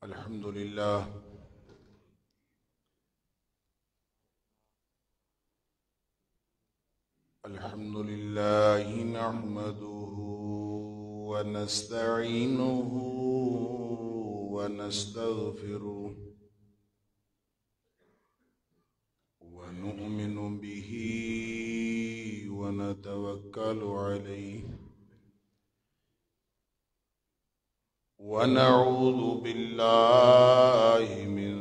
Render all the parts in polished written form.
الحمد لله نحمده ونستعينه ونستغفره ونؤمن به ونتوكل عليه ونعوذ بالله من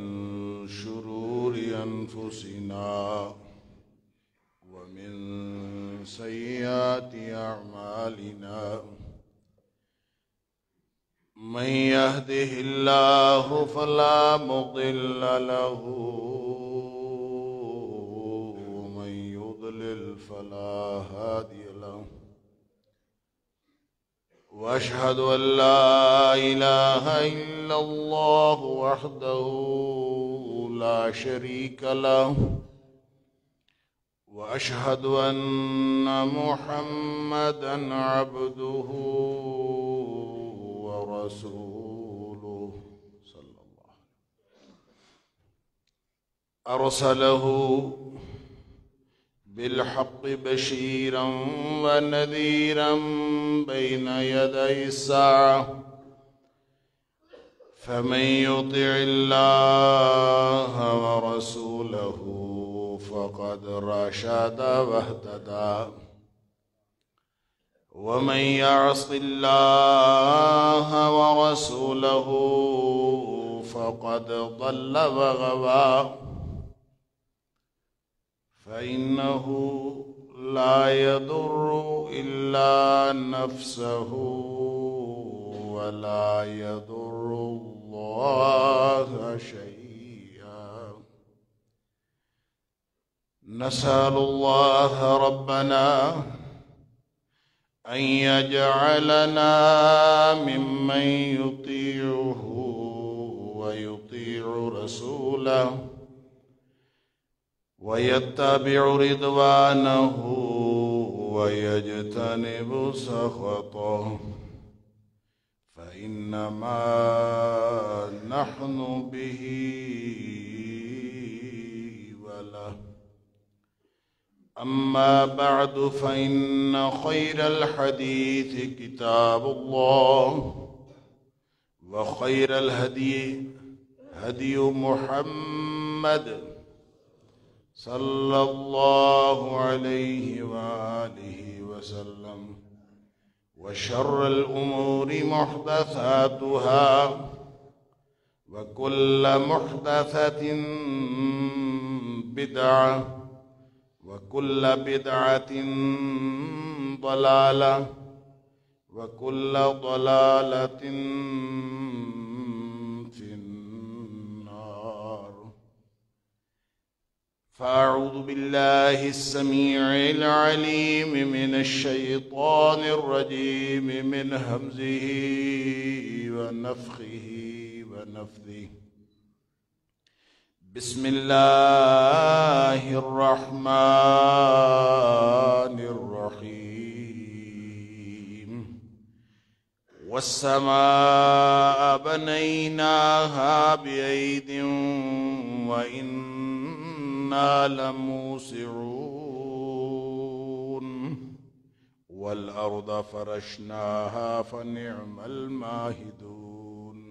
شرور أنفسنا ومن سيئات أعمالنا من يهده الله فلا مضل له ومن يضلل فلا هادي له وأشهد أن لا إله إلا الله وحده لا شريك له وأشهد أن محمدًا عبده ورسوله صلى الله عليه وسلم أرسله بالحق بشيرا ونذيرا بين يدي الساعة فمن يطع الله ورسوله فقد رشد واهتدى ومن يعص الله ورسوله فقد ضل وغوى فإنه لا يضر إلا نفسه ولا يضر الله شيئا نسأل الله ربنا أن يجعلنا ممن يطيعه ويطيع رسوله ويتبع رضوانه ويجتنب سخطه فإنما نحن به وله أما بعد فإن خير الحديث كتاب الله وخير الهدي هدي محمد صلى الله عليه وآله وسلم وشر الأمور محدثاتها وكل محدثة بدعة وكل بدعة ضلالة وكل ضلالة في النار فأعوذ بالله السميع العليم من الشيطان الرجيم من همزه ونفخه ونفثه بسم الله الرحمن الرحيم والسماء بنيناها بأيد وإنا لموسعون والأرض فرشناها فنعم الماهدون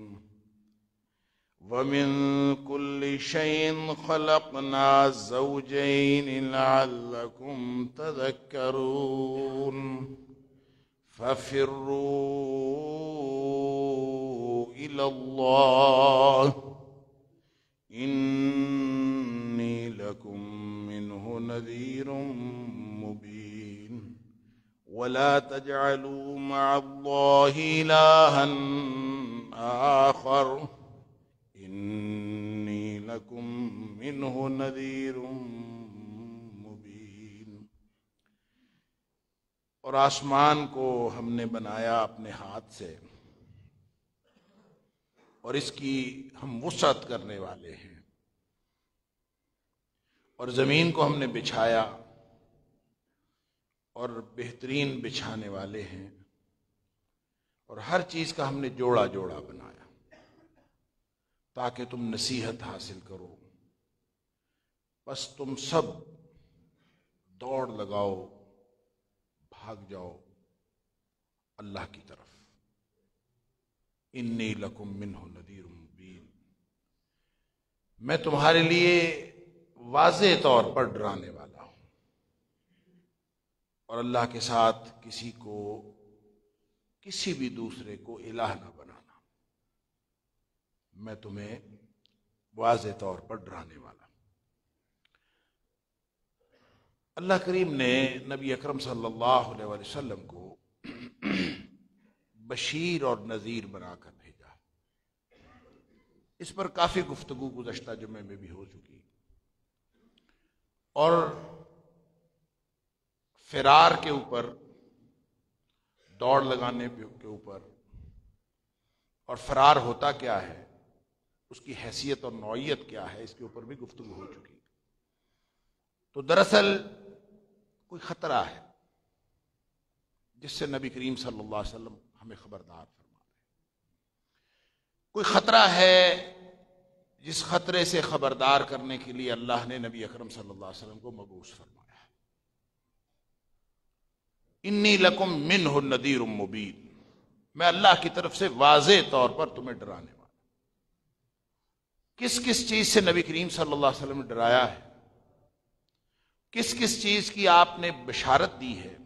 ومن كل شيء خلقنا زوجين لعلكم تذكرون ففروا إلى الله إني لكم منه نذير مبين ولا تجعلوا مع الله إلها آخر إني لكم منه نذير مبين اور آسمان کو ہم نے بنایا اپنے ہاتھ سے اور اس کی ہم وسعت کرنے والے ہیں اور زمین کو ہم نے بچھایا اور بہترین بچھانے والے ہیں اور ہر چیز کا ہم نے جوڑا جوڑا بنایا تاکہ تم نصیحت حاصل کرو، بس تم سب دوڑ لگاؤ، بھاگ جاؤ اللہ کی طرف۔ انی لکم منہ نذیر مبین، میں تمہارے لیے واضح طور پر ڈرانے والا ہوں، اور اللہ کے ساتھ کسی بھی دوسرے کو الہ نہ بنانا، میں تمہیں واضح طور پر ڈرانے والا ہوں۔ اللہ کریم نے نبی اکرم صلی اللہ علیہ وسلم کو بشیر اور نذیر بنا کر بھیجا۔ اس پر کافی گفتگو گزشتہ جمعے میں بھی ہو چکی، اور فرار کے اوپر، دوڑ لگانے کے اوپر، اور فرار ہوتا کیا ہے، اس کی حیثیت اور نوعیت کیا ہے، اس کے اوپر بھی گفتگو ہو چکی۔ تو دراصل کوئی خطرہ ہے جس سے نبی کریم صلی اللہ علیہ وسلم ہمیں خبردار فرما رہے ہیں۔ کوئی خطرہ ہے جس خطرے سے خبردار کرنے کے لیے اللہ نے نبی اکرم صلی اللہ علیہ وسلم کو مبعوث فرمایا ہے۔ انی لکم منہ نذیر مبین، میں اللہ کی طرف سے واضح طور پر تمہیں ڈرانے والا۔ کس کس چیز سے نبی کریم صلی اللہ علیہ وسلم نے ڈرایا ہے، کس کس چیز کی آپ نے بشارت دی ہے،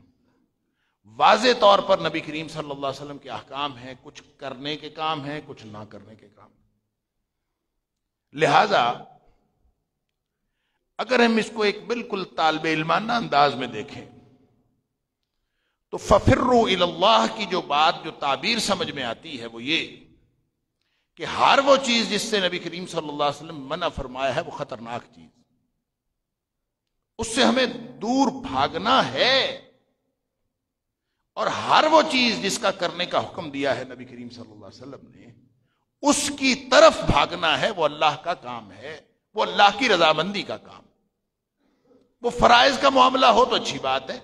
واضح طور پر نبی کریم صلی اللہ علیہ وسلم کے احکام ہیں، کچھ کرنے کے کام ہیں، کچھ نہ کرنے کے کام ہیں۔ لہذا اگر ہم اس کو ایک بالکل طالب علمانہ انداز میں دیکھیں تو ففروا الی اللہ کی جو بات، جو تعبیر سمجھ میں آتی ہے وہ یہ کہ ہر وہ چیز جس سے نبی کریم صلی اللہ علیہ وسلم منع فرمایا ہے وہ خطرناک چیز، اس سے ہمیں دور بھاگنا ہے، اور ہر وہ چیز جس کا کرنے کا حکم دیا ہے نبی کریم صلی اللہ علیہ وسلم نے، اس کی طرف بھاگنا ہے۔ وہ اللہ کا کام ہے، وہ اللہ کی رضامندی کا کام۔ وہ فرائض کا معاملہ ہو تو اچھی بات ہے،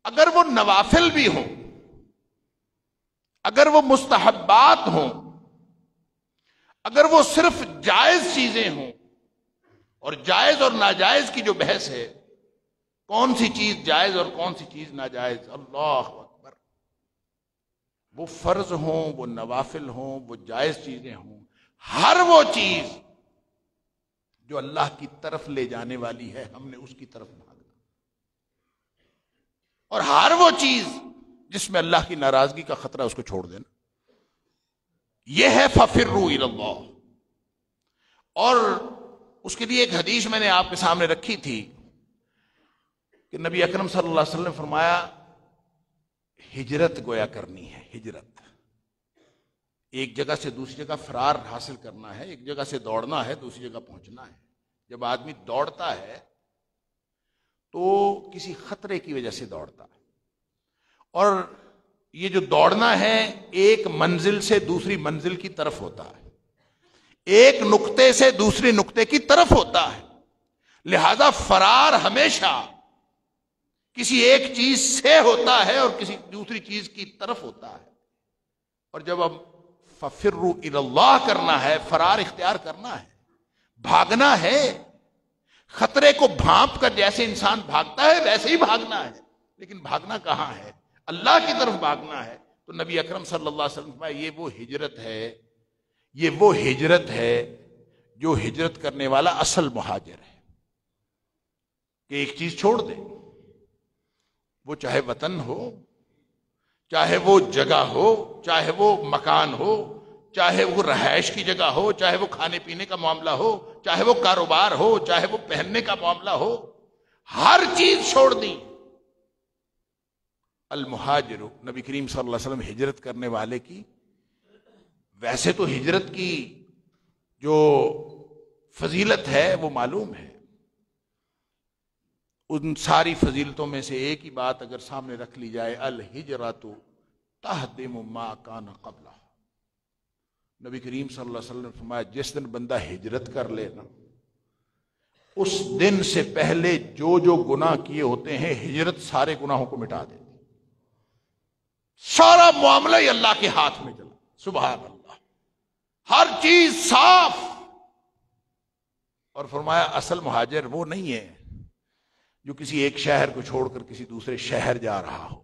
اگر وہ نوافل بھی ہوں، اگر وہ مستحبات ہوں، اگر وہ صرف جائز چیزیں ہوں، اور جائز اور ناجائز کی جو بحث ہے، کون سی چیز جائز اور کون سی چیز ناجائز، اللہ اکبر، وہ فرض ہوں، وہ نوافل ہوں، وہ جائز چیزیں ہوں، ہر وہ چیز جو اللہ کی طرف لے جانے والی ہے ہم نے اس کی طرف بھاگنا، اور ہر وہ چیز جس میں اللہ کی ناراضگی کا خطرہ اس کو چھوڑ دینا۔ یہ ہے ففروا الی اللہ۔ اور اس کے لیے ایک حدیث میں نے آپ کے سامنے رکھی تھی کہ نبی اکرم صلی اللہ علیہ وسلم نے فرمایا ہجرت گویا کرنی ہے، ہجرت، ایک جگہ سے دوسری جگہ فرار حاصل کرنا ہے، ایک جگہ سے دوڑنا ہے، دوسری جگہ پہنچنا ہے۔ جب آدمی دوڑتا ہے تو کسی خطرے کی وجہ سے دوڑتا ہے، اور یہ جو دوڑنا ہے ایک منزل سے دوسری منزل کی طرف ہوتا ہے، ایک نقطے سے دوسری نقطے کی طرف ہوتا ہے۔ لہذا فرار ہمیشہ کسی ایک چیز سے ہوتا ہے اور کسی دوسری چیز کی طرف ہوتا ہے، اور جب اب ففروا الی اللہ کرنا ہے، فرار اختیار کرنا ہے، بھاگنا ہے، خطرے کو بھانپ کر جیسے انسان بھاگتا ہے ویسے ہی بھاگنا ہے، لیکن بھاگنا کہاں ہے؟ اللہ کی طرف بھاگنا ہے۔ تو نبی اکرم صلی اللہ علیہ وسلم یہ وہ ہجرت ہے، یہ وہ ہجرت ہے جو ہجرت کرنے والا اصل مہاجر ہے، کہ ایک چیز چھوڑ دے، وہ چاہے وطن ہو، چاہے وہ جگہ ہو، چاہے وہ مکان ہو، چاہے وہ رہائش کی جگہ ہو، چاہے وہ کھانے پینے کا معاملہ ہو، چاہے وہ کاروبار ہو، چاہے وہ پہننے کا معاملہ ہو، ہر چیز چھوڑ دی۔ المہاجر، نبی کریم صلی اللہ علیہ وسلم ہجرت کرنے والے کی، ویسے تو ہجرت کی جو فضیلت ہے وہ معلوم ہے، ان ساری فضیلتوں میں سے ایک ہی بات اگر سامنے رکھ لی جائے، الہجرۃ تہدم ما کان قبلہ، نبی کریم صلی اللہ علیہ وسلم نے فرمایا جس دن بندہ ہجرت کر لے نا، اس دن سے پہلے جو جو گناہ کیے ہوتے ہیں ہجرت سارے گناہوں کو مٹا دیتی، سارا معاملہ ہی اللہ کے ہاتھ میں چلا، سبحان اللہ، ہر چیز صاف. اور فرمایا اصل مہاجر وہ نہیں ہے جو کسی ایک شہر کو چھوڑ کر کسی دوسرے شہر جا رہا ہو.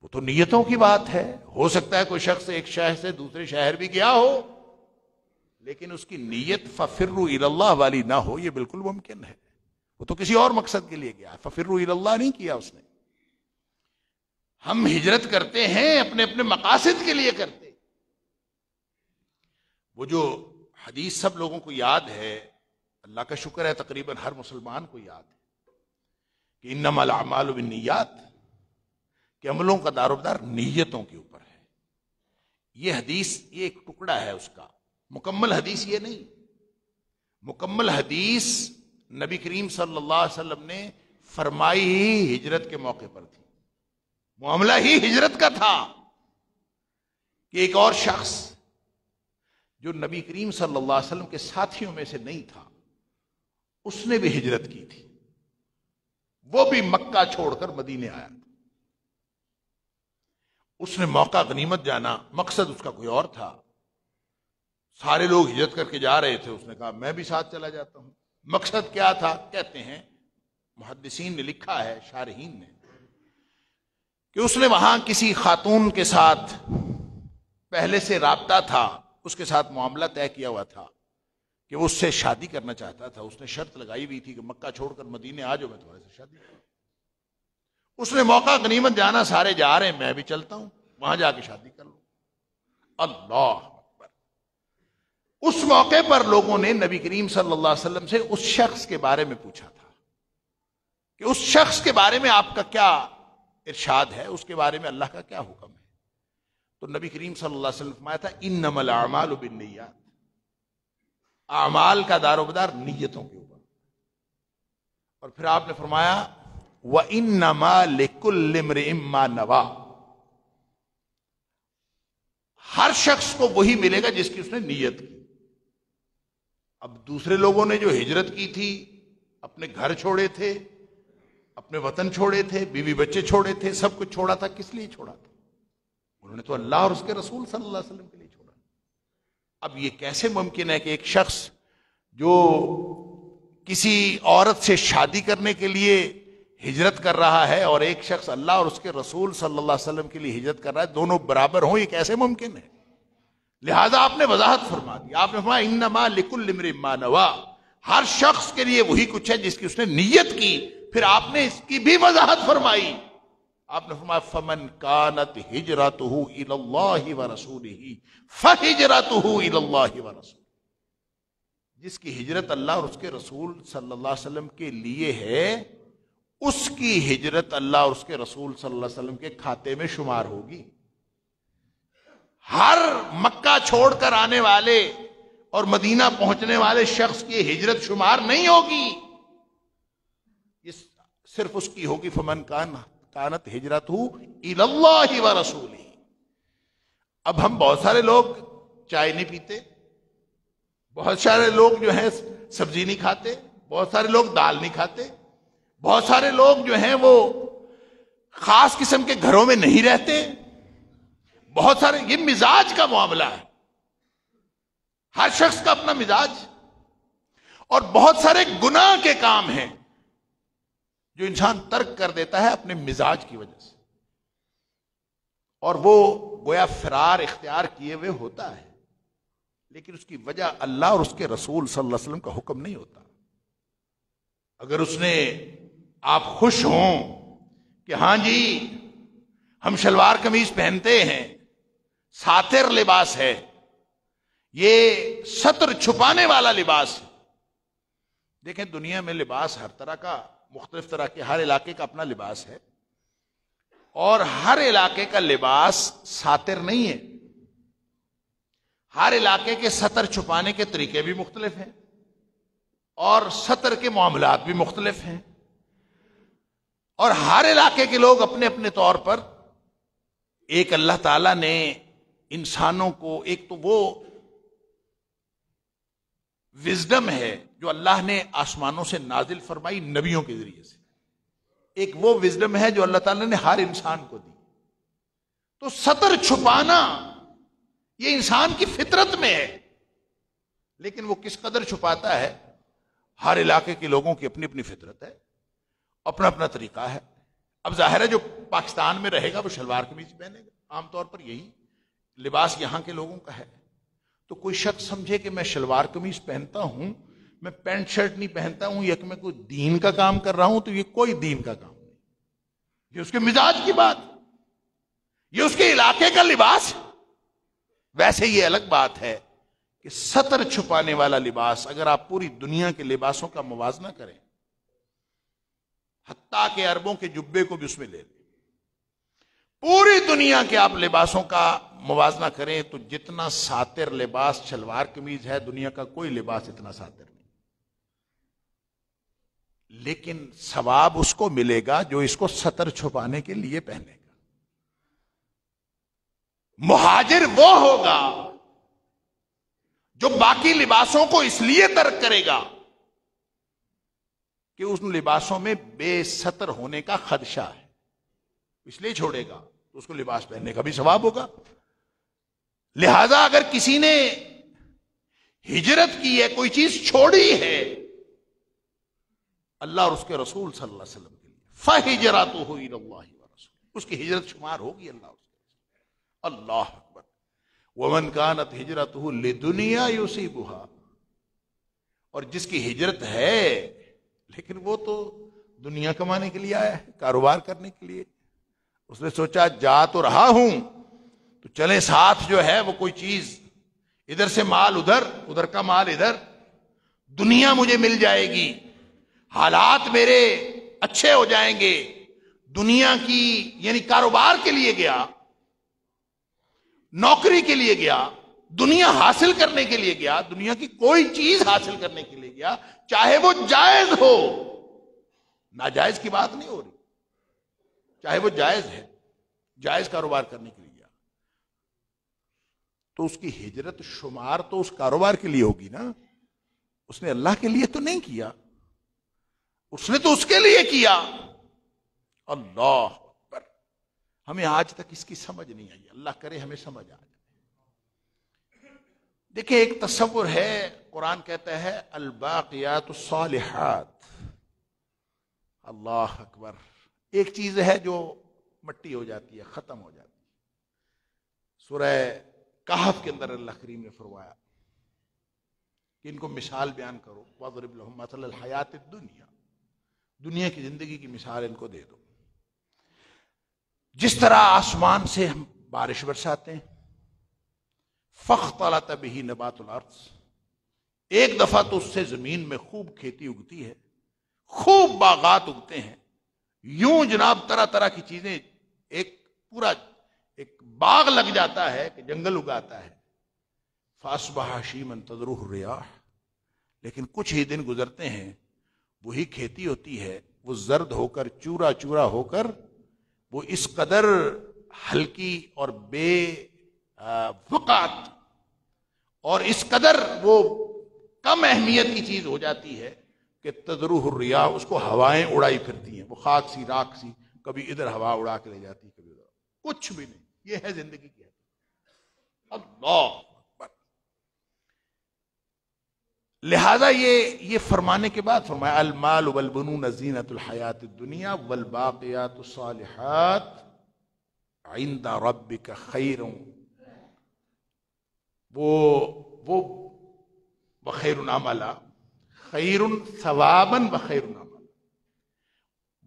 وہ تو نیتوں کی بات ہے. ہو سکتا ہے کوئی شخص ایک شہر سے دوسرے شہر بھی گیا ہو لیکن اس کی نیت ففروا الی اللہ والی نہ ہو. یہ بالکل ممکن ہے. وہ تو کسی اور مقصد کے لیے گیا. ففروا الی اللہ نہیں کیا اس نے. ہم ہجرت کرتے ہیں اپنے اپنے مقاصد کے لیے کرتے. وہ جو حدیث سب لوگوں کو یاد ہے, اللہ کا شکر ہے تقریباً ہر مسلمان کو یاد ہے کہ انما الاعمال بالنیات, کہ عملوں کا دار و مدار نیتوں کے اوپر ہے. یہ حدیث یہ ایک ٹکڑا ہے اس کا, مکمل حدیث یہ نہیں. مکمل حدیث نبی کریم صلی اللہ علیہ وسلم نے فرمائی ہی ہجرت کے موقع پر تھی. معاملہ ہی ہجرت کا تھا کہ ایک اور شخص جو نبی کریم صلی اللہ علیہ وسلم کے ساتھیوں میں سے نہیں تھا, اس نے بھی ہجرت کی تھی. وہ بھی مکہ چھوڑ کر مدینے آیا تھا. اس نے موقع غنیمت جانا, مقصد اس کا کوئی اور تھا. سارے لوگ ہجرت کر کے جا رہے تھے, اس نے کہا میں بھی ساتھ چلا جاتا ہوں. مقصد کیا تھا؟ کہتے ہیں محدثین نے لکھا ہے, شارحین نے, کہ اس نے وہاں کسی خاتون کے ساتھ پہلے سے رابطہ تھا, اس کے ساتھ معاملہ طے کیا ہوا تھا کہ وہ اس سے شادی کرنا چاہتا تھا. اس نے شرط لگائی ہوئی تھی کہ مکہ چھوڑ کر مدینے آ جاؤ, میں تمہارے سے شادی کروں. اس نے موقع غنیمت جانا, سارے جا رہے ہیں, میں بھی چلتا ہوں, وہاں جا کے شادی کر لوں. اللہ اکبر. اس موقع پر لوگوں نے نبی کریم صلی اللہ علیہ وسلم سے اس شخص کے بارے میں پوچھا تھا کہ اس شخص کے بارے میں آپ کا کیا ارشاد ہے, اس کے بارے میں اللہ کا کیا حکم ہے. تو نبی کریم صلی اللہ علیہ وسلم فرمایا تھا انما الاعمال بالنیات, اعمال کا دار و مدار نیتوں کے اوپر. اور پھر آپ نے فرمایا وَإِنَّمَا لِكُلِّ امْرِئٍ مَّا نَوَىٰ, ہر شخص کو وہی ملے گا جس کی اس نے نیت کی. اب دوسرے لوگوں نے جو ہجرت کی تھی, اپنے گھر چھوڑے تھے, اپنے وطن چھوڑے تھے, بیوی بچے چھوڑے تھے, سب کچھ چھوڑا تھا. کس لیے چھوڑا تھا؟ انہوں نے تو اللہ اور اس کے رسول صلی اللہ علیہ وسلم کے لیے چھوڑا. اب یہ کیسے ممکن ہے کہ ایک شخص جو کسی عورت سے شادی کرنے کے لیے ہجرت کر رہا ہے اور ایک شخص اللہ اور اس کے رسول صلی اللہ علیہ وسلم کے لیے ہجرت کر رہا ہے, دونوں برابر ہوں؟ یہ کیسے ممکن ہے؟ لہذا آپ نے وضاحت فرما دی. آپ نے فرمایا انما لکل امرئ ما نویٰ, ہر شخص کے لیے وہی کچھ ہے جس کی اس نے نیت کی. پھر آپ نے اس کی بھی وضاحت فرمائی. آپ نے فرمایا فمن کانت ہجرتہ الی اللہ ورسولہ فہجرتہ الی اللہ ورسولہ, جس کی ہجرت اللہ اور اس کے رسول صلی اللہ علیہ وسلم کے لیے ہے, اس کی ہجرت اللہ اور اس کے رسول صلی اللہ علیہ وسلم کے کھاتے میں شمار ہوگی. ہر مکہ چھوڑ کر آنے والے اور مدینہ پہنچنے والے شخص کی ہجرت شمار نہیں ہوگی, یہ صرف اس کی ہوگی فمن کانت ہجرتہ الی اللہ ورسولہ. اب ہم بہت سارے لوگ چائے نہیں پیتے, بہت سارے لوگ جو ہیں سبزی نہیں کھاتے, بہت سارے لوگ دال نہیں کھاتے, بہت سارے لوگ جو ہیں وہ خاص قسم کے گھروں میں نہیں رہتے, بہت سارے, یہ مزاج کا معاملہ ہے, ہر شخص کا اپنا مزاج. اور بہت سارے گناہ کے کام ہیں جو انسان ترک کر دیتا ہے اپنے مزاج کی وجہ سے, اور وہ گویا فرار اختیار کیے ہوئے ہوتا ہے, لیکن اس کی وجہ اللہ اور اس کے رسول صلی اللہ علیہ وسلم کا حکم نہیں ہوتا. اگر اس نے, آپ خوش ہوں کہ ہاں جی ہم شلوار قمیض پہنتے ہیں, ساتر لباس ہے, یہ ستر چھپانے والا لباس ہے. دیکھیں دنیا میں لباس ہر طرح کا, مختلف طرح کے, ہر علاقے کا اپنا لباس ہے, اور ہر علاقے کا لباس ساتر نہیں ہے. ہر علاقے کے ستر چھپانے کے طریقے بھی مختلف ہیں, اور ستر کے معاملات بھی مختلف ہیں, اور ہر علاقے کے لوگ اپنے اپنے طور پر, ایک اللہ تعالیٰ نے انسانوں کو, ایک تو وہ وزڈم ہے جو اللہ نے آسمانوں سے نازل فرمائی نبیوں کے ذریعے سے, ایک وہ وزڈم ہے جو اللہ تعالیٰ نے ہر انسان کو دی. تو ستر چھپانا یہ انسان کی فطرت میں ہے، لیکن وہ کس قدر چھپاتا ہے؟ ہر علاقے کے لوگوں کی اپنی اپنی فطرت ہے، اپنا اپنا طریقہ ہے۔ اب ظاہر ہے جو پاکستان میں رہے گا وہ شلوار قمیض پہنے گا، عام طور پر یہی لباس یہاں کے لوگوں کا ہے۔ تو کوئی شخص سمجھے کہ میں شلوار قمیض پہنتا ہوں، میں پینٹ شرٹ نہیں پہنتا ہوں، یا کہ میں کوئی دین کا کام کر رہا ہوں، تو یہ کوئی دین کا کام نہیں، یہ اس کے مزاج کی بات، یہ اس کے علاقے کا لباس۔ ویسے یہ الگ بات ہے کہ ستر چھپانے والا لباس اگر آپ پوری دنیا کے لباسوں کا موازنہ کریں، حتیٰ کہ عربوں کے جبے کو بھی اس میں لے لیں، پوری دنیا کے آپ لباسوں کا موازنہ کریں تو جتنا ساتر لباس شلوار قمیض ہے، دنیا کا کوئی لباس اتنا ساتر نہیں۔ لیکن ثواب اس کو ملے گا جو اس کو ستر چھپانے کے لیے پہنے گا۔ مہاجر وہ ہوگا جو باقی لباسوں کو اس لیے ترک کرے گا کہ ان لباسوں میں بے ستر ہونے کا خدشہ ہے، اس لیے چھوڑے گا، تو اس کو لباس پہننے کا بھی ثواب ہوگا۔ لہذا اگر کسی نے ہجرت کی ہے، کوئی چیز چھوڑی ہے اللہ اور اس کے رسول صلی اللہ علیہ وسلم کے لیے، فَهِجْرَتُهُ إِلَى اللَّهِ وَرَسُولِهِ، اس کی ہجرت شمار ہوگی اللہ اور اس کے رسول۔ اللہ اکبر۔ وَمَنْ كَانَتْ هِجْرَتُهُ لِدُنْيَا يُصِيبُهَا، اور جس کی ہجرت ہے لیکن وہ تو دنیا کمانے کے لیے آیا ہے، کاروبار کرنے کے لیے، اس نے سوچا جا تو رہا ہوں تو چلے ساتھ جو ہے وہ کوئی چیز، ادھر سے مال ادھر، ادھر کا مال ادھر، دنیا مجھے مل جائے گی، حالات میرے اچھے ہو جائیں گے، دنیا کی یعنی کاروبار کے لیے گیا، نوکری کے لیے گیا، دنیا حاصل کرنے کے لیے گیا، دنیا کی کوئی چیز حاصل کرنے کے لیے گیا، چاہے وہ جائز ہو، ناجائز کی بات نہیں ہو رہی، چاہے وہ جائز ہے، جائز کاروبار کرنے کے لیے گیا، تو اس کی ہجرت شمار تو اس کاروبار کے لیے ہوگی نا، اس نے اللہ کے لیے تو نہیں کیا، اس نے تو اس کے لیے کیا۔ اللہ اکبر۔ ہمیں آج تک اس کی سمجھ نہیں آئی، اللہ کرے ہمیں سمجھ آ جائے۔ دیکھیں ایک تصور ہے، قرآن کہتا ہے الباقیات الصالحات، اللہ اکبر، ایک چیز ہے جو مٹی ہو جاتی ہے، ختم ہو جاتی ہے۔ سورہ کہف کے اندر اللہ کریم نے فرمایا کہ ان کو مثال بیان کرو، وَاضْرِبْ لَهُمْ مَثَلَ الْحَيَاةِ الدُّنْيَا، دنیا کی زندگی کی مثال ان کو دے دو۔ جس طرح آسمان سے ہم بارش برساتے ہیں، فاختلط به نبات الارض، ایک دفعہ تو اس سے زمین میں خوب کھیتی اگتی ہے، خوب باغات اگتے ہیں، یوں جناب طرح طرح کی چیزیں، ایک پورا ایک باغ لگ جاتا ہے کہ جنگل اگاتا ہے۔ فاصبح هشيما تذروه الرياح، لیکن کچھ ہی دن گزرتے ہیں، وہی کھیتی ہوتی ہے، وہ زرد ہو کر چورا چورا ہو کر وہ اس قدر ہلکی اور بے وقعت اور اس قدر وہ کم اہمیت کی چیز ہو جاتی ہے کہ تذروہ الرياح، اس کو ہوائیں اڑائی پھرتی ہیں، وہ خاک سی راکھ سی، کبھی ادھر ہوا اڑا کے لے جاتی، کبھی ادھر، کچھ بھی نہیں۔ یہ ہے زندگی کی حقیقت۔ اللہ اکبر۔ لہذا یہ فرمانے کے بعد فرمایا المال والبنون زینۃ الحیات الدنیا والباقیات الصالحات عند ربک خیر، وہ بخیر عملا، خیر ثوابا بخیر عملا،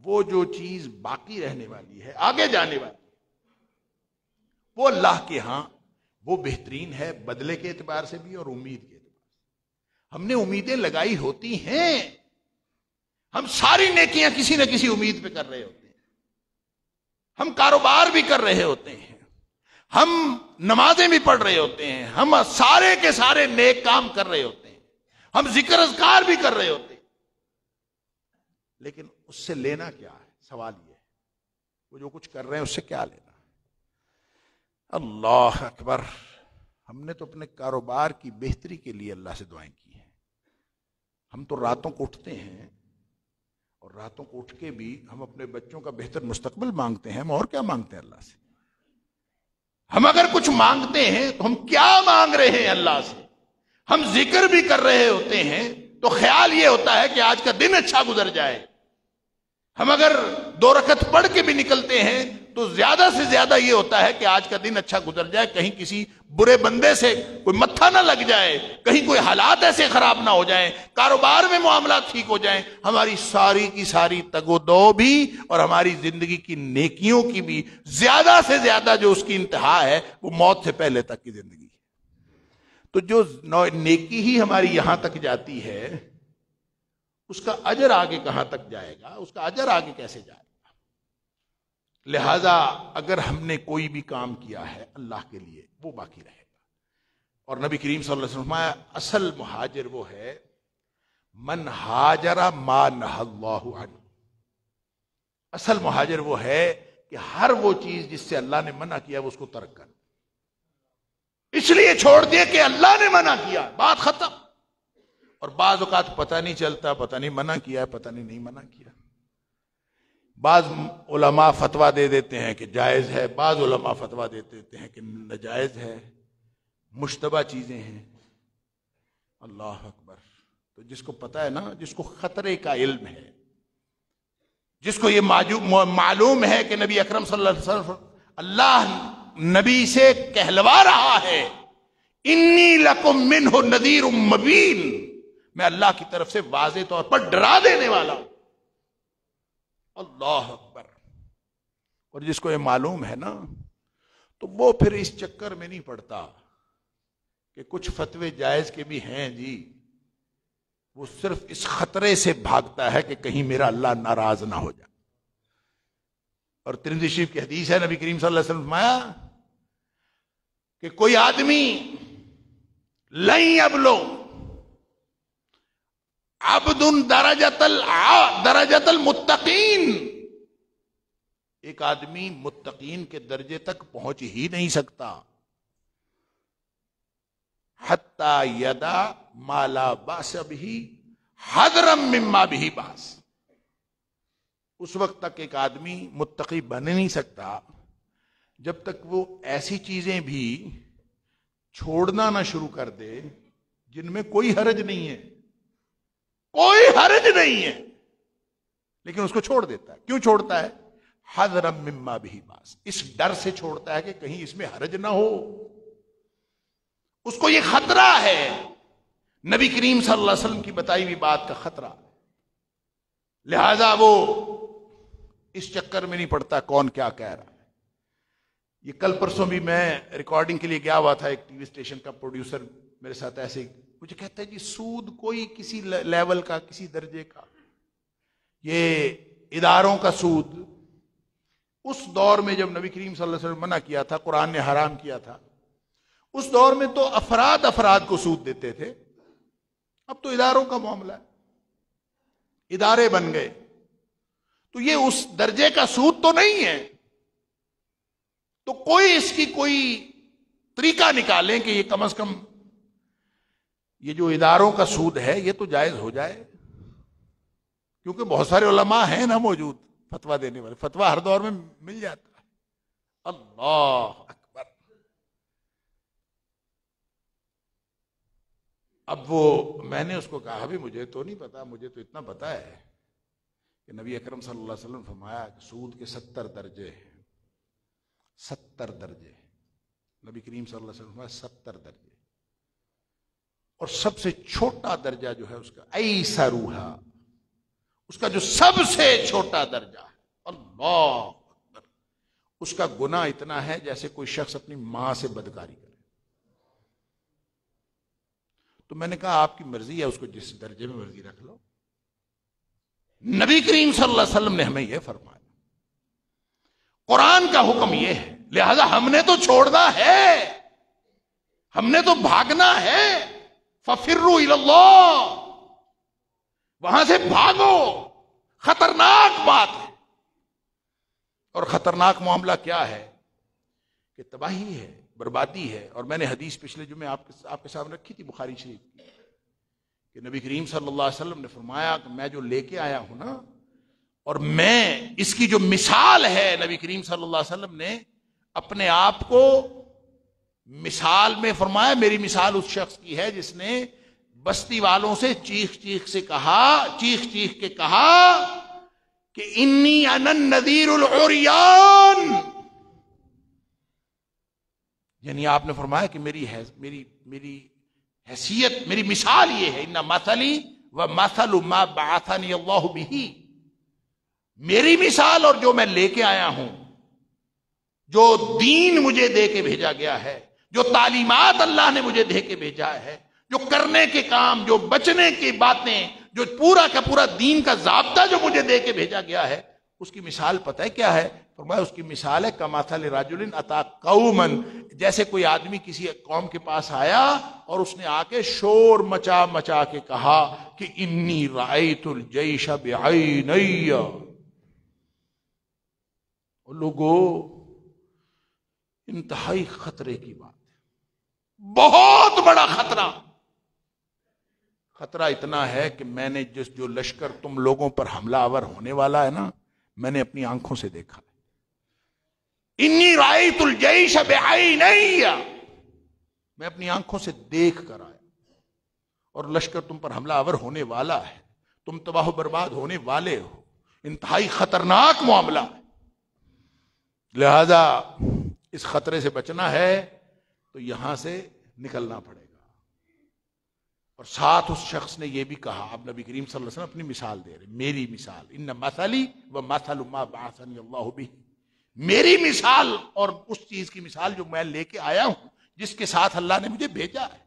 وہ جو چیز باقی رہنے والی ہے، آگے جانے والی، وہ اللہ کے ہاں وہ بہترین ہے، بدلے کے اعتبار سے بھی اور امید کے اعتبار سے۔ ہم نے امیدیں لگائی ہوتی ہیں، ہم ساری نیکیاں کسی نہ کسی امید پہ کر رہے ہوتے ہیں، ہم کاروبار بھی کر رہے ہوتے ہیں، ہم نمازیں بھی پڑھ رہے ہوتے ہیں، ہم سارے کے سارے نیک کام کر رہے ہوتے ہیں، ہم ذکر اذکار بھی کر رہے ہوتے ہیں، لیکن اس سے لینا کیا ہے؟ سوال یہ ہے، وہ جو کچھ کر رہے ہیں اس سے کیا لینا ہے؟ اللہ اکبر۔ ہم نے تو اپنے کاروبار کی بہتری کے لیے اللہ سے دعائیں کی ہیں، ہم تو راتوں کو اٹھتے ہیں اور راتوں کو اٹھ کے بھی ہم اپنے بچوں کا بہتر مستقبل مانگتے ہیں، ہم اور کیا مانگتے ہیں اللہ سے؟ ہم اگر کچھ مانگتے ہیں تو ہم کیا مانگ رہے ہیں اللہ سے؟ ہم ذکر بھی کر رہے ہوتے ہیں تو خیال یہ ہوتا ہے کہ آج کا دن اچھا گزر جائے. ہم اگر 2 رکعت پڑھ کے بھی نکلتے ہیں تو زیادہ سے زیادہ یہ ہوتا ہے کہ آج کا دن اچھا گزر جائے, کہیں کسی برے بندے سے کوئی متھا نہ لگ جائے, کہیں کوئی حالات ایسے خراب نہ ہو جائیں, کاروبار میں معاملات ٹھیک ہو جائیں. ہماری ساری کی ساری تگ و دو بھی اور ہماری زندگی کی نیکیوں کی بھی زیادہ سے زیادہ جو اس کی انتہا ہے وہ موت سے پہلے تک کی زندگی ہے. تو جو نیکی ہی ہماری یہاں تک جاتی ہے اس کا اجر آگے کہاں تک جائے گا, اس کا اجر آگے کیسے جائے گا؟ لہذا اگر ہم نے کوئی بھی کام کیا ہے اللہ کے لیے وہ باقی رہے گا. اور نبی کریم صلی اللہ علیہ وسلم اصل مہاجر وہ ہے من ہاجر ما نہى اللہ عنہ. اصل مہاجر وہ ہے کہ ہر وہ چیز جس سے اللہ نے منع کیا وہ اس کو ترک کر, اس لیے چھوڑ دیا کہ اللہ نے منع کیا, بات ختم. اور بعض اوقات پتہ نہیں چلتا, پتہ نہیں منع کیا ہے, پتہ نہیں منع کیا. بعض علماء فتویٰ دے دیتے ہیں کہ جائز ہے, بعض علماء فتویٰ دے دیتے ہیں کہ ناجائز ہے, مشتبہ چیزیں ہیں. اللہ اکبر. تو جس کو پتہ ہے نا, جس کو خطرے کا علم ہے, جس کو یہ معلوم ہے کہ نبی اکرم صلی اللہ علیہ وسلم اللہ نبی سے کہلوا رہا ہے انی لکم منہ نذیر مبین, میں اللہ کی طرف سے واضح طور پر ڈرا دینے والا ہوں. اللہ اکبر. اور جس کو یہ معلوم ہے نا تو وہ پھر اس چکر میں نہیں پڑتا کہ کچھ فتوے جائز کے بھی ہیں جی, وہ صرف اس خطرے سے بھاگتا ہے کہ کہیں میرا اللہ ناراض نہ ہو جائے. اور ترمذی شریف کی حدیث ہے, نبی کریم صلی اللہ علیہ وسلم فرمایا کہ کوئی آدمی لن یبلغ عبد درجۃ المتقین, ایک آدمی متقین کے درجے تک پہنچ ہی نہیں سکتا حتی یدع ما لا باس بہ حذرا مما بہ باس. اس وقت تک ایک آدمی متقی بن نہیں سکتا جب تک وہ ایسی چیزیں بھی چھوڑنا نہ شروع کر دے جن میں کوئی حرج نہیں ہے, کوئی حرج نہیں ہے, لیکن اس کو چھوڑ دیتا ہے. کیوں چھوڑتا ہے؟ حذرا مما بہ باس, اس ڈر سے چھوڑتا ہے کہ کہیں اس میں حرج نہ ہو. اس کو یہ خطرہ ہے, نبی کریم صلی اللہ علیہ وسلم کی بتائی ہوئی بات کا خطرہ. لہذا وہ اس چکر میں نہیں پڑتا کون کیا کہہ رہا ہے. یہ کل پرسوں بھی میں ریکارڈنگ کے لیے گیا ہوا تھا, ایک ٹی وی اسٹیشن کا پروڈیوسر میرے ساتھ ایسے مجھے کہتا ہے جی سود کوئی کسی لیول کا, کسی درجے کا, یہ اداروں کا سود. اس دور میں جب نبی کریم صلی اللہ علیہ وسلم منع کیا تھا, قرآن نے حرام کیا تھا, اس دور میں تو افراد کو سود دیتے تھے. اب تو اداروں کا معاملہ ہے, ادارے بن گئے, تو یہ اس درجے کا سود تو نہیں ہے. تو کوئی اس کی کوئی طریقہ نکالیں کہ یہ کم از کم یہ جو اداروں کا سود ہے یہ تو جائز ہو جائے, کیونکہ بہت سارے علماء ہیں نا موجود فتویٰ دینے والے, فتویٰ ہر دور میں مل جاتا ہے. اللہ اکبر. اب وہ میں نے اس کو کہا بھی مجھے تو نہیں پتا, مجھے تو اتنا پتا ہے کہ نبی اکرم صلی اللہ علیہ وسلم فرمایا کہ سود کے 70 درجے ہیں, 70 درجے. نبی کریم صلی اللہ علیہ وسلم فرمایا 70 درجے, اور سب سے چھوٹا درجہ جو ہے اس کا ایسروہا, اس کا جو سب سے چھوٹا درجہ ہے, اللہ اکبر, اس کا گناہ اتنا ہے جیسے کوئی شخص اپنی ماں سے بدکاری کرے. تو میں نے کہا آپ کی مرضی ہے, اس کو جس درجے میں مرضی رکھ لو. نبی کریم صلی اللہ علیہ وسلم نے ہمیں یہ فرمایا, قرآن کا حکم یہ ہے, لہذا ہم نے تو چھوڑنا ہے, ہم نے تو بھاگنا ہے. ففروا الی اللہ, وہاں سے بھاگو. خطرناک بات ہے, اور خطرناک معاملہ کیا ہے کہ تباہی ہے, بربادی ہے. اور میں نے حدیث پچھلے جمعے آپ کے سامنے رکھی تھی بخاری شریف کی, کہ نبی کریم صلی اللہ علیہ وسلم نے فرمایا کہ میں جو لے کے آیا ہوں نا, اور میں اس کی جو مثال ہے, نبی کریم صلی اللہ علیہ وسلم نے اپنے آپ کو مثال میں فرمایا میری مثال اس شخص کی ہے جس نے بستی والوں سے چیخ چیخ کے کہا کہ انی انا النذیر العریان، یعنی آپ نے فرمایا کہ میری حیثیت، میری مثال یہ ہے، ان مثلی و مثل ما بعثنی اللہ بہ، میری مثال اور جو میں لے کے آیا ہوں، جو دین مجھے دے کے بھیجا گیا ہے، جو تعلیمات اللہ نے مجھے دے کے بھیجا ہے، جو کرنے کے کام، جو بچنے کی باتیں، جو پورا کا پورا دین کا ضابطہ جو مجھے دے کے بھیجا گیا ہے، اس کی مثال پتہ ہے کیا ہے؟ فرمایا اس کی مثال ہے کمثل رجل اتی قوما، جیسے کوئی آدمی کسی قوم کے پاس آیا اور اس نے آ کے شور مچا کے کہا کہ انی رأیت الجیش بعینی، لوگوں انتہائی خطرے کی بات ہے، بہت بڑا خطرہ اتنا ہے کہ میں نے جو لشکر تم لوگوں پر حملہ آور ہونے والا ہے نا، میں نے اپنی آنکھوں سے دیکھا ہے، انی رأیت الجیش بعینی، میں اپنی آنکھوں سے دیکھ کر آیا، اور لشکر تم پر حملہ آور ہونے والا ہے، تم تباہ و برباد ہونے والے ہو، انتہائی خطرناک معاملہ ہے، لہذا اس خطرے سے بچنا ہے تو یہاں سے نکلنا پڑے گا۔ اور ساتھ اس شخص نے یہ بھی کہا، اب نبی کریم صلی اللہ علیہ وسلم اپنی مثال دے رہے، میری مثال، ان مثلی و مثل ما بعثنی اللہ بہ، میری مثال اور اس چیز کی مثال جو میں لے کے آیا ہوں، جس کے ساتھ اللہ نے مجھے بھیجا ہے،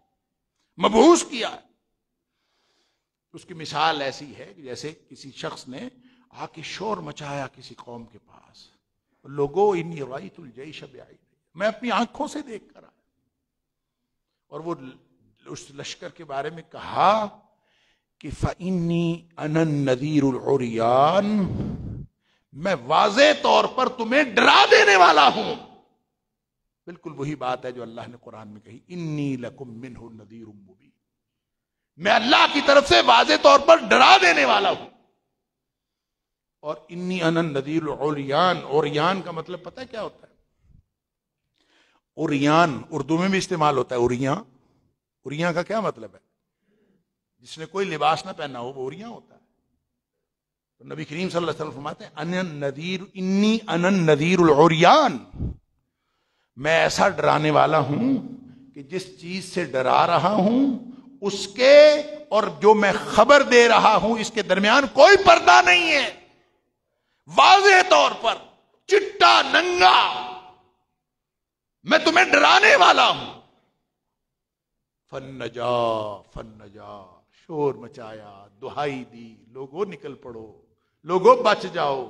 مبعوث کیا ہے، اس کی مثال ایسی ہے کہ جیسے کسی شخص نے آ کے شور مچایا کسی قوم کے پاس، لوگوں انی رأیت الجیش بعینی، میں اپنی آنکھوں سے دیکھ کر آیا، اور وہ اس لشکر کے بارے میں کہا کہ فَإِنِّي أَنَا النَّذِيرُ الْعُرْيَانُ، میں واضح طور پر تمہیں ڈرا دینے والا ہوں، بالکل وہی بات ہے جو اللہ نے قرآن میں کہی، انی لکم منہ نذیر مبین، میں اللہ کی طرف سے واضح طور پر ڈرا دینے والا ہوں۔ اور انی انا النذیر العریان، عریان کا مطلب پتہ ہے کیا ہوتا ہے؟ عریان اردو میں بھی استعمال ہوتا ہے، عریان کا کیا مطلب ہے؟ جس نے کوئی لباس نہ پہنا ہو وہ عریان ہوتا ہے۔ تو نبی کریم صلی اللہ علیہ وسلم فرماتے ہیں انی انا النذیر العریان، میں ایسا ڈرانے والا ہوں کہ جس چیز سے ڈرا رہا ہوں اس کے اور جو میں خبر دے رہا ہوں اس کے درمیان کوئی پردہ نہیں ہے، واضح طور پر چٹا ننگا میں تمہیں ڈرانے والا ہوں۔ فن نجا، شور مچایا، دہائی دی، لوگوں نکل پڑو، لوگوں بچ جاؤ،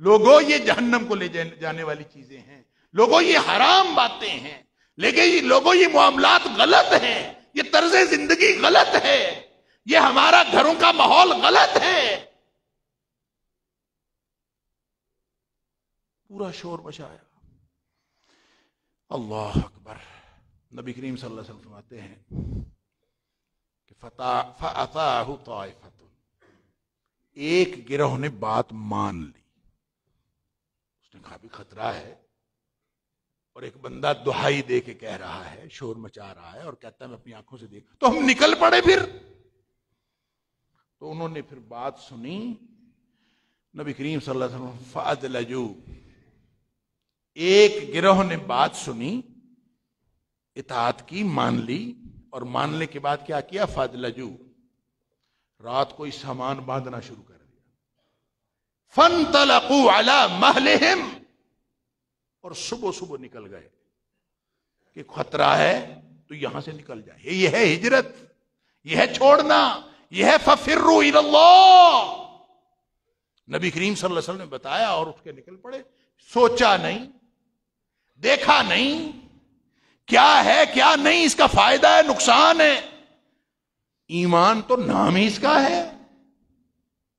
لوگوں یہ جہنم کو لے جانے والی چیزیں ہیں، لوگوں یہ حرام باتیں ہیں، لیکن لوگوں یہ معاملات غلط ہیں، یہ طرز زندگی غلط ہے، یہ ہمارا گھروں کا ماحول غلط ہے، پورا شور مچایا۔ اللہ اکبر۔ نبی کریم صلی اللہ علیہ وسلم فرماتے ہیں کہ فَأَطَاعَهُ طَائِفَةٌ، ایک گروہ نے بات مان لی، اس نے کہا بھی خطرہ ہے، اور ایک بندہ دہائی دے کے کہہ رہا ہے، شور مچا رہا ہے اور کہتا ہے میں اپنی آنکھوں سے دیکھ، تو ہم نکل پڑے پھر۔ تو انہوں نے پھر بات سنی، نبی کریم صلی اللہ علیہ وسلم فَأَدْلَجُوا، ایک گروہ نے بات سنی، اطاعت کی، مان لی، اور ماننے کے بعد کیا کیا؟ فَأَدْلَجُوا، رات کو سامان باندھنا شروع کر دیا، فَانْطَلَقُوا عَلَى مَهْلِهِمْ، اور صبح نکل گئے کہ خطرہ ہے تو یہاں سے نکل جائے، یہ ہے ہجرت، یہ ہے چھوڑنا، یہ ہے فَفِرُّوا إِلَى اللَّهِ۔ نبی کریم صلی اللہ علیہ وسلم نے بتایا اور اٹھ کے نکل پڑے، سوچا نہیں، دیکھا نہیں کیا ہے کیا نہیں، اس کا فائدہ ہے نقصان ہے، ایمان تو نام ہی اس کا ہے،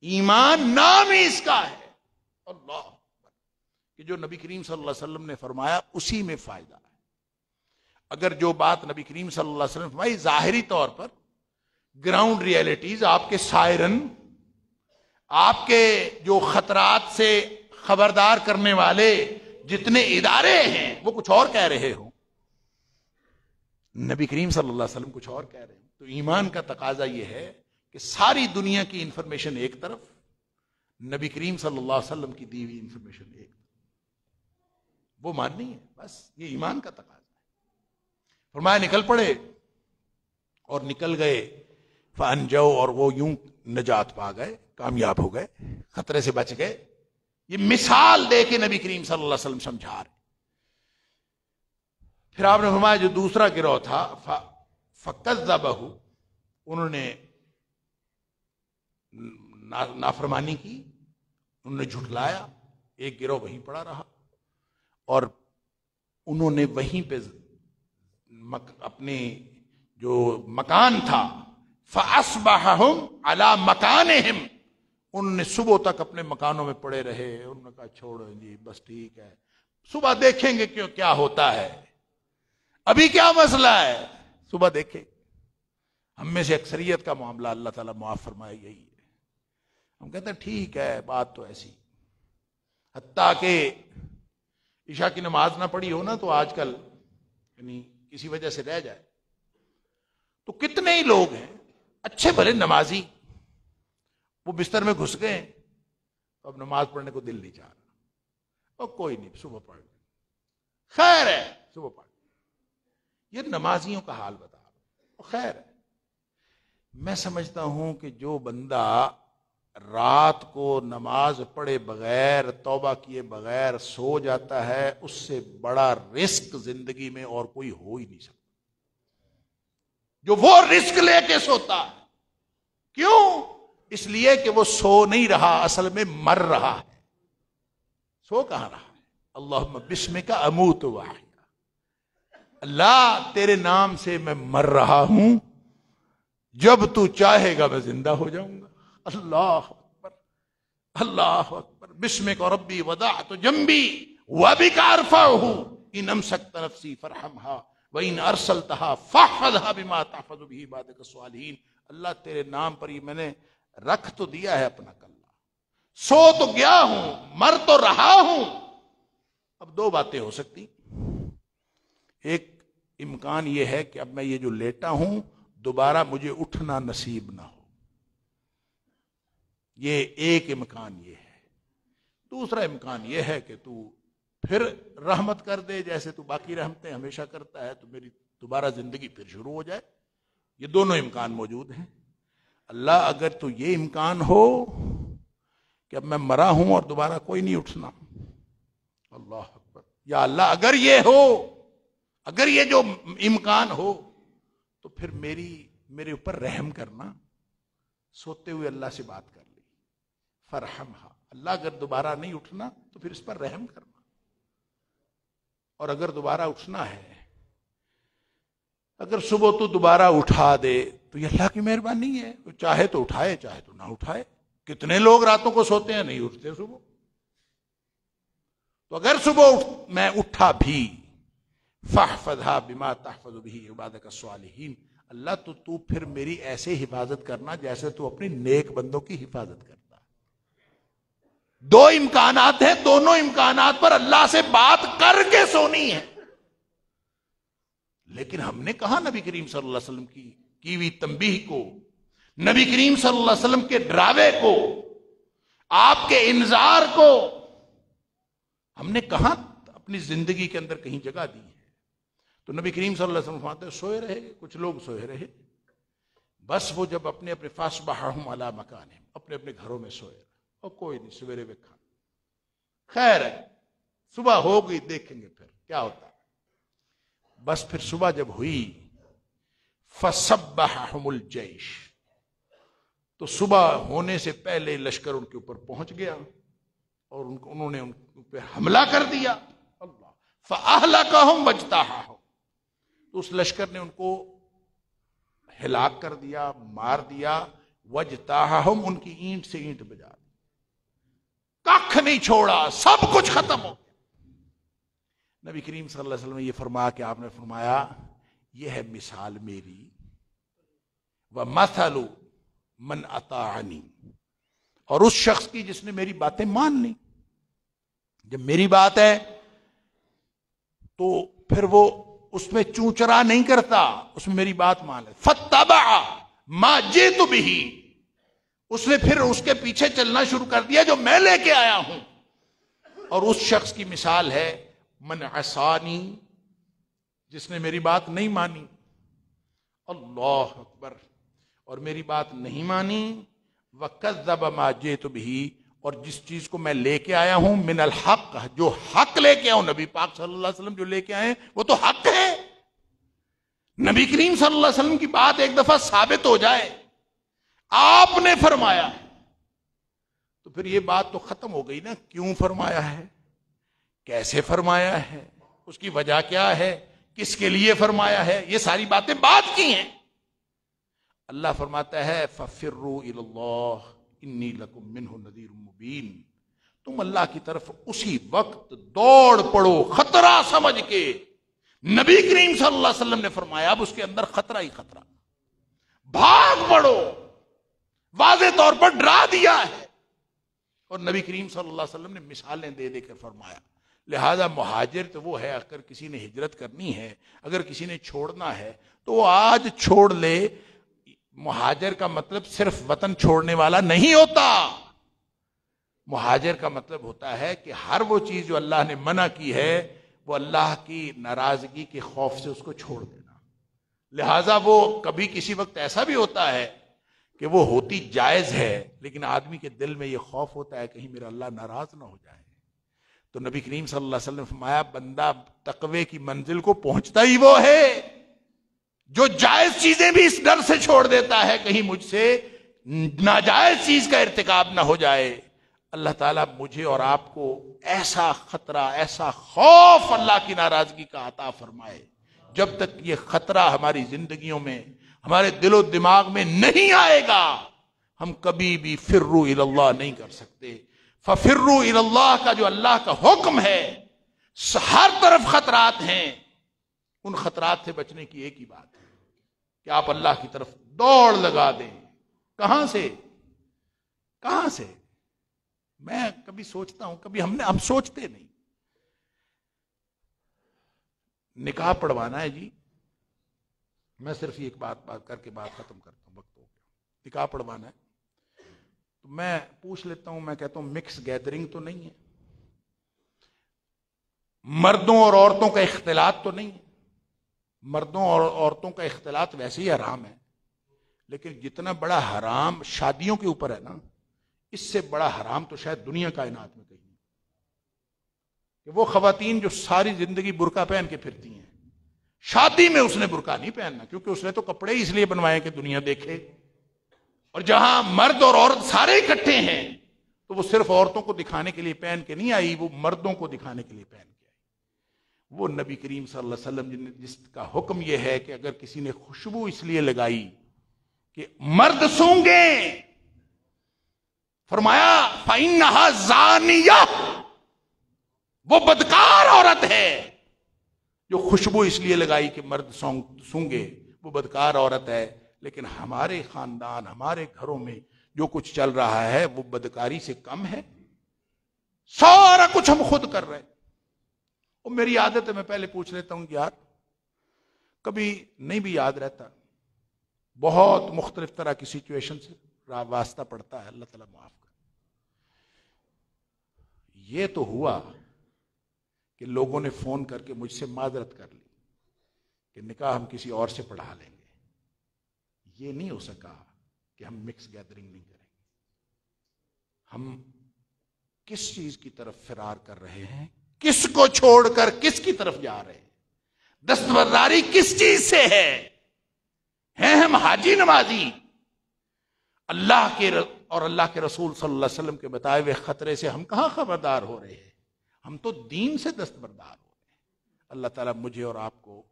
ایمان نام ہی اس کا ہے، اللہ کہ جو نبی کریم صلی اللہ علیہ وسلم نے فرمایا اسی میں فائدہ ہے۔ اگر جو بات نبی کریم صلی اللہ علیہ وسلم نے فرمائی ظاہری طور پر گراؤنڈ ریئلٹیز، آپ کے سائرن، آپ کے جو خطرات سے خبردار کرنے والے جتنے ادارے ہیں وہ کچھ اور کہہ رہے ہوں، نبی کریم صلی اللہ علیہ وسلم کچھ اور کہہ رہے ہیں. تو ایمان کا تقاضا یہ ہے کہ ساری دنیا کی انفارمیشن ایک طرف، نبی کریم صلی اللہ علیہ وسلم کی دی ہوئی انفارمیشن ایک طرف، وہ ماننی ہے. بس یہ ایمان کا تقاضا ہے. فرمایا نکل پڑے اور نکل گئے. فانجو، اور وہ یوں نجات پا گئے، کامیاب ہو گئے، خطرے سے بچ گئے. یہ مثال دے کے نبی کریم صلی اللہ علیہ وسلم سمجھا رہے. پھر آپ نے فرمایا جو دوسرا گروہ تھا فکذبہ، انہوں نے نافرمانی کی، انہوں نے جھٹلایا. ایک گروہ وہیں پڑا رہا اور انہوں نے وہیں پہ اپنے جو مکان تھا فَأَصْبَحَهُمْ عَلَى مَكَانِهِمْ، انہوں نے صبح تک اپنے مکانوں میں پڑے رہے. انہوں نے کہا چھوڑو جی بس ٹھیک ہے، صبح دیکھیں گے کیا ہوتا ہے، ابھی کیا مسئلہ ہے، صبح دیکھیں. ہم میں سے اکثریت کا معاملہ اللہ تعالیٰ معاف فرمائے یہی ہے. ہم کہتے ہیں ٹھیک ہے بات تو ایسی، حتیٰ کہ عشاء کی نماز نہ پڑھی ہو نا تو آج کل یعنی کسی وجہ سے رہ جائے تو کتنے ہی لوگ ہیں اچھے بھلے نمازی، وہ بستر میں گھس گئے تو اب نماز پڑھنے کو دل نہیں چاہ رہا، اور کوئی نہیں صبح پڑھ لیں، خیر ہے صبح پڑھ لیں. یہ نمازیوں کا حال بتا رہا. خیر ہے، میں سمجھتا ہوں کہ جو بندہ رات کو نماز پڑھے بغیر، توبہ کیے بغیر سو جاتا ہے، اس سے بڑا رزق زندگی میں اور کوئی ہو ہی نہیں سکتا. جو وہ رزق لے کے سوتا ہے، کیوں؟ اس لیے کہ وہ سو نہیں رہا، اصل میں مر رہا ہے. سو کہاں رہا ہے؟ اللہم بسمک اموت واحیا، اللہ تیرے نام سے میں مر رہا ہوں، جب تو چاہے گا میں زندہ ہو جاؤں گا. اللہ اکبر، اللہ اکبر. بسمک ربی وضعت جنبی وبک ارفعہ ان امسکت نفسی فرحمها وَإِنْ أَرْسَلْتَهَا فَاحْفَظْهَا بِمَا تَحْفَظُ بِهِ عِبَادَكَ الصَّالِحِينَ. اللہ تیرے نام پر یہ میں نے رکھ تو دیا ہے اپنا کلہ، سو تو گیا ہوں، مر تو رہا ہوں. اب دو باتیں ہو سکتی. ایک امکان یہ ہے کہ اب میں یہ جو لیٹا ہوں دوبارہ مجھے اٹھنا نصیب نہ ہو، یہ ایک امکان یہ ہے. دوسرا امکان یہ ہے کہ تو پھر رحمت کر دے جیسے تو باقی رحمتیں ہمیشہ کرتا ہے، تو میری دوبارہ زندگی پھر شروع ہو جائے. یہ دونوں امکان موجود ہیں. اللہ اگر تو یہ امکان ہو کہ اب میں مرا ہوں اور دوبارہ کوئی نہیں اٹھنا، اللہ اکبر، یا اللہ اگر یہ ہو، اگر یہ جو امکان ہو تو پھر میرے اوپر رحم کرنا. سوتے ہوئے اللہ سے بات کر لی، فرحمہا، اللہ اگر دوبارہ نہیں اٹھنا تو پھر اس پر رحم کرنا، اور اگر دوبارہ اٹھنا ہے، اگر صبح تو دوبارہ اٹھا دے تو یہ اللہ کی مہربانی ہے، چاہے تو اٹھائے چاہے تو نہ اٹھائے. کتنے لوگ راتوں کو سوتے ہیں نہیں اٹھتے صبح. تو اگر صبح میں اٹھا بھی، فَاحْفَظْهَا بِمَا تَحْفَظُ بِهِ عِبَادَكَ الصَّالِحِينَ، اللہ تو پھر میری ایسے حفاظت کرنا جیسے تو اپنی نیک بندوں کی حفاظت کرتا. دو امکانات ہیں، دونوں امکانات پر اللہ سے بات کر کے سونی ہے. لیکن ہم نے کہا نبی کریم صلی اللہ علیہ وسلم کی ہوئی تنبیہ کو، نبی کریم صلی اللہ علیہ وسلم کے ڈراوے کو، آپ کے انذار کو ہم نے کہاں اپنی زندگی کے اندر کہیں جگہ دی ہے. تو نبی کریم صلی اللہ علیہ وسلم فرماتے سوئے رہے، کچھ لوگ سوئے رہے. بس وہ جب اپنے اپنے فَأَصْبَحَهُمْ عَلَى مَكَانِهِمْ، اپنے اپنے گھروں میں سوئے رہے، اور کوئی نہیں، سویرے میں کھانا. خیر ہے، صبح ہو گئی، دیکھیں گے پھر کیا ہوتا ہے. بس پھر صبح جب ہوئی، فَصَبَّحَهُمُ الْجَيْشُ، تو صبح ہونے سے پہلے لشکر ان کے اوپر پہنچ گیا اور انہوں نے ان پہ حملہ کر دیا. اللہ، فَأَهْلَكَهُمْ وَاجْتَاحَهُمْ، تو اس لشکر نے ان کو ہلاک کر دیا، مار دیا. وَاجْتَاحَهُمْ، ان کی اینٹ سے اینٹ بجا دی، کخ نہیں چھوڑا، سب کچھ ختم ہو گیا. نبی کریم صلی اللہ علیہ وسلم نے یہ فرمایا کہ آپ نے فرمایا یہ ہے مثال میری، وَمَثَلُ مَنْ أَطَاعَنِي، اور اس شخص کی جس نے میری باتیں مان لی. جب میری بات ہے تو پھر وہ اس میں چونچرا نہیں کرتا، اس میں میری بات مان لے. فَاتَّبَعَ مَا جِئْتُ بِهِ، اس نے پھر اس کے پیچھے چلنا شروع کر دیا جو میں لے کے آیا ہوں. اور اس شخص کی مثال ہے من عصانی، جس نے میری بات نہیں مانی. اللہ اکبر. اور میری بات نہیں مانی. وَكَذَّبَ مَا جِئْتُ بِهِ، اور جس چیز کو میں لے کے آیا ہوں من الحق، جو حق لے کے آؤں، نبی پاک صلی اللہ علیہ وسلم جو لے کے آئے وہ تو حق ہے. نبی کریم صلی اللہ علیہ وسلم کی بات ایک دفعہ ثابت ہو جائے، آپ نے فرمایا تو پھر یہ بات تو ختم ہو گئی نا. کیوں فرمایا ہے، کیسے فرمایا ہے، اس کی وجہ کیا ہے، کس کے لیے فرمایا ہے، یہ ساری باتیں بات کی ہیں. اللہ فرماتا ہے فَفِرُّوا إِلَى اللَّهِ إِنِّي لَكُمْ مِنْهُ نَذِيرٌ مُبِينٌ. تم اللہ کی طرف اسی وقت دوڑ پڑو خطرہ سمجھ کے. نبی کریم صلی اللہ علیہ وسلم نے فرمایا اب اس کے اندر خطرہ ہی خطرہ، بھاگ پڑو. واضح طور پر ڈرا دیا ہے. اور نبی کریم صلی اللہ علیہ وسلم نے مثالیں دے دے کر فرمایا. لہذا مہاجر تو وہ ہے، اگر کسی نے ہجرت کرنی ہے، اگر کسی نے چھوڑنا ہے تو وہ آج چھوڑ لے. مہاجر کا مطلب صرف وطن چھوڑنے والا نہیں ہوتا. مہاجر کا مطلب ہوتا ہے کہ ہر وہ چیز جو اللہ نے منع کی ہے وہ اللہ کی ناراضگی کے خوف سے اس کو چھوڑ دینا. لہذا وہ کبھی کسی وقت ایسا بھی ہوتا ہے کہ وہ ہوتی جائز ہے، لیکن آدمی کے دل میں یہ خوف ہوتا ہے کہیں میرا اللہ ناراض نہ ہو جائے. تو نبی کریم صلی اللہ علیہ وسلم نے فرمایا بندہ تقوی کی منزل کو پہنچتا ہی وہ ہے جو جائز چیزیں بھی اس ڈر سے چھوڑ دیتا ہے کہیں مجھ سے ناجائز چیز کا ارتکاب نہ ہو جائے. اللہ تعالیٰ مجھے اور آپ کو ایسا خطرہ، ایسا خوف اللہ کی ناراضگی کا عطا فرمائے. جب تک یہ خطرہ ہماری زندگیوں میں، ہمارے دل و دماغ میں نہیں آئے گا، ہم کبھی بھی فروا الی اللہ نہیں کر سکتے. ففروا الی اللہ کا جو اللہ کا حکم ہے، ہر طرف خطرات ہیں. ان خطرات سے بچنے کی ایک ہی بات ہے کہ آپ اللہ کی طرف دوڑ لگا دیں. کہاں سے؟ کہاں سے؟ میں کبھی سوچتا ہوں، کبھی ہم سوچتے نہیں. نکاح پڑھوانا ہے جی، میں صرف ایک بات کر کے بات ختم کرتا ہوں، وقت ہو گیا. نکاح پڑھوانا ہے تو میں پوچھ لیتا ہوں، میں کہتا ہوں مکس گیدرنگ تو نہیں ہے، مردوں اور عورتوں کا اختلاط تو نہیں ہے. مردوں اور عورتوں کا اختلاط ویسے ہی حرام ہے، لیکن جتنا بڑا حرام شادیوں کے اوپر ہے نا، اس سے بڑا حرام تو شاید دنیا کائنات میں کہیں نہیں. کہ وہ خواتین جو ساری زندگی برقع پہن کے پھرتی ہیں، شادی میں اس نے برقع نہیں پہننا، کیونکہ اس نے تو کپڑے اس لیے بنوائے کہ دنیا دیکھے. اور جہاں مرد اور عورت سارے اکٹھے ہیں تو وہ صرف عورتوں کو دکھانے کے لیے پہن کے نہیں آئی، وہ مردوں کو دکھانے کے لیے پہن کے آئی. وہ نبی کریم صلی اللہ علیہ وسلم جس کا حکم یہ ہے کہ اگر کسی نے خوشبو اس لیے لگائی کہ مرد سونگیں، فرمایا فَإِنَّهَا زَانِيَةٌ، وہ بدکار عورت ہے. جو خوشبو اس لیے لگائی کہ مرد سونگے، وہ بدکار عورت ہے. لیکن ہمارے خاندان، ہمارے گھروں میں جو کچھ چل رہا ہے وہ بدکاری سے کم ہے. سارا کچھ ہم خود کر رہے ہیں. اور میری عادت ہے میں پہلے پوچھ لیتا ہوں کہ یار کبھی نہیں بھی یاد رہتا، بہت مختلف طرح کی سچویشن سے واسطہ پڑتا ہے، اللہ تعالیٰ معاف کر. یہ تو ہوا کہ لوگوں نے فون کر کے مجھ سے معذرت کر لی کہ نکاح ہم کسی اور سے پڑھا لیں گے. یہ نہیں ہو سکا کہ ہم مکس گیدرنگ نہیں کریں گے. ہم کس چیز کی طرف فرار کر رہے ہیں، کس کو چھوڑ کر کس کی طرف جا رہے ہیں، دستبرداری کس چیز سے ہے؟ ہیں ہم حاجی نمازی؟ اللہ کے اور اللہ کے رسول صلی اللہ علیہ وسلم کے بتائے ہوئے خطرے سے ہم کہاں خبردار ہو رہے ہیں؟ ہم تو دین سے دستبردار ہو رہے ہیں. اللہ تعالیٰ مجھے اور آپ کو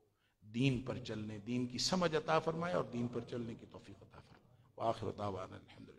دین پر چلنے، دین کی سمجھ عطا فرمائے اور دین پر چلنے کی توفیق عطا فرمائے. وآخر دعوانا الحمدللہ.